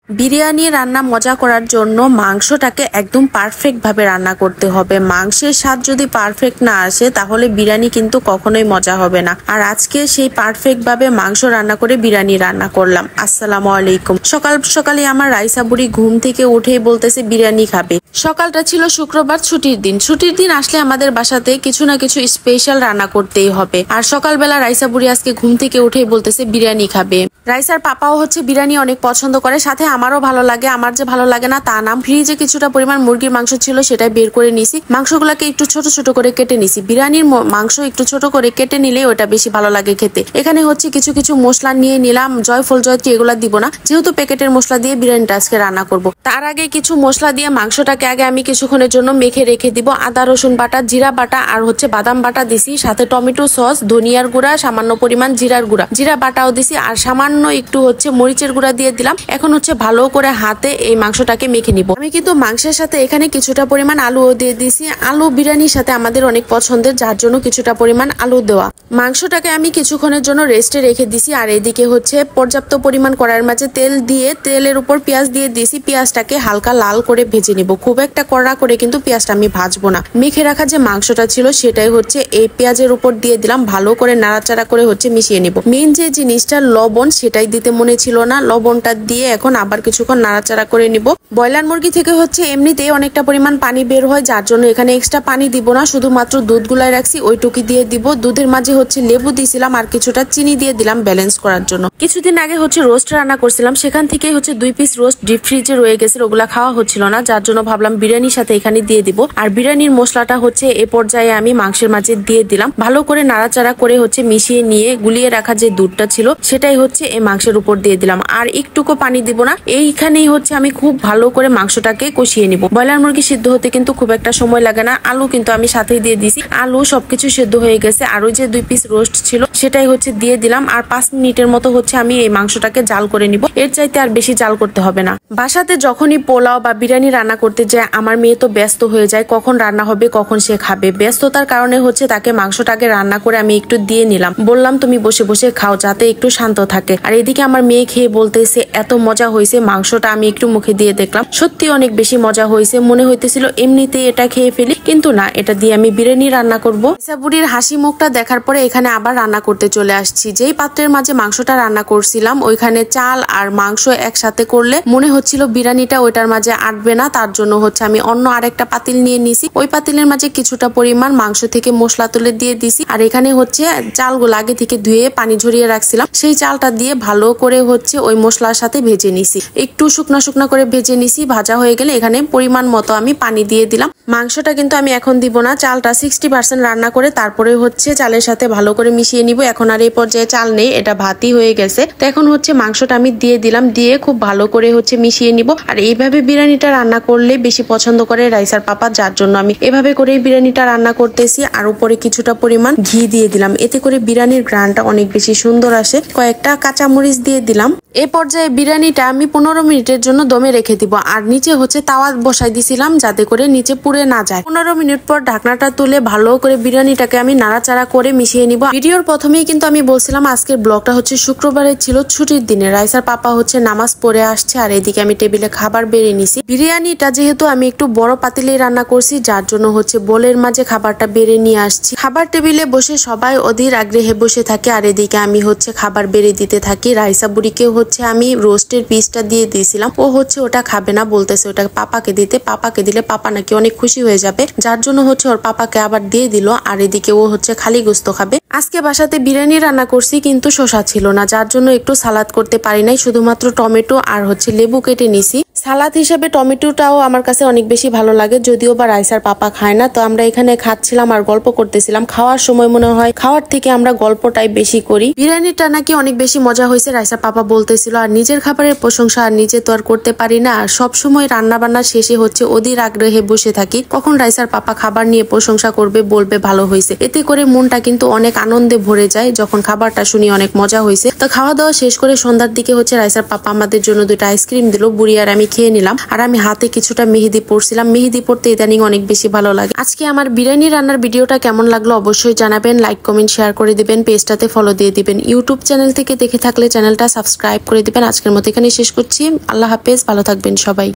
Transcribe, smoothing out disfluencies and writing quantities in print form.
বিরিয়ানি রান্না মজা করার জন্য মাংসটাকে একদম পারফেক্ট ভাবে রান্না করতে হবে। মাংসের স্বাদ যদি পারফেক্ট না আসে তাহলে বিরিয়ানি কিন্তু কখনোই মজা হবে না। আর আজকে সেই পারফেক্ট ভাবে মাংস রান্না করে বিরিয়ানি রান্না করলাম। আসসালামু আলাইকুম। সকাল সকালে আমার রাইসা বুড়ি ঘুম থেকে উঠেই বলতেছে বিরিয়ানি খাবে। সকালটা ছিল শুক্রবার, ছুটির দিন। ছুটির দিন আসলে আমাদের বাসাতে কিছু না কিছু স্পেশাল রান্না করতেই হবে। আর সকালবেলা রাইসা বুড়ি আজকে ঘুম থেকে উঠেই বলতেছে বিরিয়ানি খাবে। রাইসার পাপাও হচ্ছে বিরিয়ানি অনেক পছন্দ করে, সাথে আমারও ভালো লাগে। আমার যে ভালো লাগে না তা না। ফ্রিজে কিছুটা পরিমাণ মুরগির মাংস ছিল, সেটাই বের করে নিছি। মাংসগুলোকে একটু ছোট ছোট করে কেটে নিছি। বিরিয়ানির মাংস একটু ছোট করে কেটে নিলে ওটা বেশি ভালো লাগে খেতে। এখানে হচ্ছে কিছু কিছু মশলা নিয়ে নিলাম। জয়ফল জয়ত্রী এগুলা দিব না, যেহেতু প্যাকেটের মশলা দিয়ে বিরিয়ানিটা আজকে রান্না করব। তার আগে কিছু মশলা দিয়ে মাংসটাকে আগে আমি কিছুক্ষণের জন্য মেখে রেখে দিব। আদা রসুন বাটা, জিরা বাটা আর হচ্ছে বাদাম বাটা দিছি, সাথে টমেটো সস, ধনিয়ার গুঁড়া, সামান্য পরিমাণ জিরার গুঁড়া, জিরা বাটাও দিছি, আর সামান্য একটু হচ্ছে মরিচের গুঁড়া দিয়ে দিলাম। এখন হচ্ছে ভালো করে হাতে এই মাংসটাকে মেখে নিব। আমি কিন্তু মাংসের সাথে এখানে কিছুটা পরিমাণ আলুও দিয়ে দিছি। আলু বিরিয়ানির সাথে আমাদের অনেক পছন্দের, যার জন্য কিছুটা পরিমাণ আলু দেওয়া। মাংসটাকে আমি কিছুক্ষণের জন্য রেস্টে রেখে দিছি। আর এদিকে হচ্ছে পর্যাপ্ত পরিমাণ কড়াইয়ের মাঝে তেল দিয়ে তেলের উপর পেঁয়াজ দিয়ে দিছি। পেঁয়াজটাকে হালকা লাল করে ভেজে নিব। খুব একটা কড়া করে কিন্তু পেঁয়াজটা আমি ভাজবো না। মেখে রাখা যে মাংসটা ছিল সেটাই হচ্ছে এই পেঁয়াজের উপর দিয়ে দিলাম। ভালো করে নাড়াচাড়া করে হচ্ছে মিশিয়ে নিব। মেইন যে জিনিসটা লবণ, সেটাই দিতে মনে ছিল না। লবণটা দিয়ে এখন আবার কিছুক্ষণ নাড়াচাড়া করে নিব। ব্রয়লার মুরগি থেকে হচ্ছে এমনিতেই অনেকটা পরিমাণ পানি বের হয়, যার জন্য এখানে এক্সট্রা পানি দিব না। শুধুমাত্র দুধ গুলাই রাখছি, ওইটুকি দিয়ে দিব। দুধের মাঝে হচ্ছে লেবু দিয়েছিলাম আর কিছুটা চিনি দিয়ে দিলাম ব্যালেন্স করার জন্য। কিছুদিন আগে হচ্ছে রোস্ট রান্না করছিলাম, সেখান থেকে হচ্ছে 2 পিস রোস্ট ডিপ ফ্রিজে রয়ে গেছে, ওগুলা খাওয়া হচ্ছিল না, যার জন্য ভাবলাম বিরিয়ানির সাথে এখানে দিয়ে দিব। আর বিরিয়ানির মশলাটা হচ্ছে এ পর্যায়ে আমি মাংসের মাঝে দিয়ে দিলাম। ভালো করে নাড়াচাড়া করে হচ্ছে মিশিয়ে নিয়ে গুলিয়ে রাখা যে দুধটা ছিল সেটাই হচ্ছে এই মাংসের উপর দিয়ে দিলাম। আর একটুকু পানি দিব না। এইখানেই হচ্ছে আমি খুব ভালো করে মাংসটাকে কষিয়ে নিব। ব্রয়লার মুরগি সিদ্ধ হতে কিন্তু খুব একটা সময় লাগে না। আলু কিন্তু আমি সাথেই দিয়ে দিছি। আলু সবকিছু সিদ্ধ হয়ে গেছে। আর ওই যে 2 পিস রোস্ট ছিল সেটাই হচ্ছে দিয়ে দিলাম। আর 5 মিনিটের মতো হচ্ছে আমি এই মাংসটাকে জাল করে নিব। এর চাইতে আর বেশি জাল করতে হবে না। বাসাতে যখনই পোলাও বা বিরিয়ানি রান্না করতে যায় আমার মেয়ে তো ব্যস্ত হয়ে যায়, কখন রান্না হবে কখন সে খাবে। ব্যস্ততার কারণে হচ্ছে তাকে মাংসটাকে রান্না করে আমি একটু দিয়ে নিলাম। বললাম তুমি বসে বসে খাও যাতে একটু শান্ত থাকে। আর এদিকে আমার মেয়ে খেয়ে বলতেছে এত মজা হয়েছে। মাংসটা আমি একটু মুখে দিয়ে দেখলাম, সত্যি অনেক বেশি মজা হয়েছে। মনে হইতেছিল এমনিতে এটা খেয়ে ফেলি, কিন্তু না, এটা দিয়ে আমি বিরিয়ানি রান্না করব। রাইসা বুড়ির হাসি মুখটা দেখার পরে এখানে আবার রান্না করতে চলে আসছি। যেই পাত্রের মাঝে মাংসটা রান্না করছিলাম ওইখানে চাল আর মাংস একসাথে করলে মনে হচ্ছিল বিরিয়ানিটা ওইটার মাঝে আটবে না, তার জন্য হচ্ছে আমি অন্য আরেকটা পাতিল নিয়ে নিছি। ওই পাতিলের মাঝে কিছুটা পরিমাণ মাংস থেকে মশলা তুলে দিয়ে দিছি। আর এখানে হচ্ছে চালগুলো আগে থেকে ধুয়ে পানি ঝরিয়ে রাখছিলাম, সেই চালটা দিয়ে ভালো করে হচ্ছে ওই মশলার সাথে ভেজে নিছি। একটু শুকনা শুকনা করে ভেজে নিছি। ভাজা হয়ে গেলে এখানে পরিমাণ মতো আমি পানি দিয়ে দিলাম। মাংসটা কিন্তু আমি এখন দিব না, চালটা 60% রান্না করে তারপরে হচ্ছে চালের সাথে ভালো করে মিশিয়ে নিব। এখন আর এই পর্যায়ে চাল নেই, এটা ভাতই হয়ে গেছে। তো এখন হচ্ছে মাংসটা আমি দিয়ে দিলাম, দিয়ে খুব ভালো করে হচ্ছে মিশিয়ে নিব। আর এইভাবে বিরিয়ানিটা রান্না করলে বেশি পছন্দ করে রাইসার পাপা, যার জন্য আমি এভাবে করে বিরিয়ানিটা রান্না করতেছি। আর উপরে কিছুটা পরিমাণ ঘি দিয়ে দিলাম, এতে করে বিরিয়ানির গ্রানটা অনেক বেশি সুন্দর আসে। কয়েকটা কাঁচামরিচ দিয়ে দিলাম। এ পর্যায়ে বিরিয়ানিটা আমি 15 মিনিটের জন্য দমে রেখে দিব। আর নিচে হচ্ছে তাওয়া বসাই দিছিলাম যাতে করে নিচে পুড়ে না যায়। 15 মিনিট পর ঢাকনাটা তুলে ভালো করে বিরিয়ানিটাকে আমি নাড়াচাড়া করে মিশিয়ে নিব। ভিডিওর প্রথমেই কিন্তু আমি বলছিলাম আজকের ব্লগটা হচ্ছে শুক্রবারের ছিল, ছুটির দিনে। রাইসার পাপা হচ্ছে নামাজ পড়ে আসছে আর এদিকে আমি টেবিলে খাবার বেড়ে নিছি। বিরিয়ানিটা যেহেতু আমি একটু বড় পাতিলে রান্না করছি, যার জন্য হচ্ছে বোলের মাঝে খাবারটা বেড়ে নিয়ে আসছি। খাবার টেবিলে বসে সবাই অধীর আগ্রহে বসে থাকে আর এদিকে আমি হচ্ছে খাবার বেড়ে দিতে থাকি। রাইসা বুড়িকে হচ্ছে আমি রোস্টের পিসটা দিয়ে দিয়েছিলাম, ও হচ্ছে ওটা খাবে না, বলতেছে ওটা পাপাকে দিতে। পাপাকে দিলে পাপা নাকি অনেক খুশি হয়ে যাবে, যার জন্য হচ্ছে ওর পাপাকে আবার দিয়ে দিল। আর এদিকে ও হচ্ছে খালি গোস্ত খাবে। আজকে বাসাতে বিরিয়ানি রান্না করছি কিন্তু শসা ছিল না, যার জন্য একটু সালাদ করতে পারি নাই। শুধুমাত্র টমেটো আর হচ্ছে লেবু কেটে নিছি। সালাদ হিসেবে টমেটোটাও আমার কাছে অনেক বেশি ভালো লাগে, যদিও বা রাইসার পাপা খায় না। তো আমরা এখানে খাচ্ছিলাম আর গল্প করতেছিলাম। খাওয়ার সময় মনে হয় খাওয়ার থেকে আমরা গল্পটাই বেশি করি। বিরিয়ানিটা নাকি অনেক বেশি মজা হয়েছে রাইসার পাপা বলতেছিল। আর নিজের খাবারের প্রশংসা আর নিজে তো আর করতে পারি না। আর সবসময় রান্না বান্নার শেষে হচ্ছে অধীর আগ্রহে বসে থাকি কখন রাইসার পাপা খাবার নিয়ে প্রশংসা করবে, বলবে ভালো হয়েছে। এতে করে মনটা কিন্তু অনেক আনন্দে ভরে যায় যখন খাবারটা শুনি অনেক মজা হয়েছে। তো খাওয়া দাওয়া শেষ করে সন্ধ্যার দিকে হচ্ছে রাইসার পাপা আমাদের জন্য 2টা আইসক্রিম দিল। বুড়ি আর আমি খেয়ে নিলাম। আর আমি হাতে কিছুটা মেহেদি পরছিলাম, মেহেদি পরতে ইদানিং অনেক বেশি ভালো লাগে। আজকে আমার বিরিয়ানি রান্নার ভিডিওটা কেমন লাগলো অবশ্যই জানাবেন, লাইক কমেন্ট শেয়ার করে দিবেন, পেজটাতে ফলো দিয়ে দিবেন। ইউটিউব চ্যানেল থেকে দেখে থাকলে চ্যানেলটা সাবস্ক্রাইব করে দিবেন। আজকের মতো এখানে শেষ করছি। আল্লাহ হাফেজ, ভালো থাকবেন সবাই।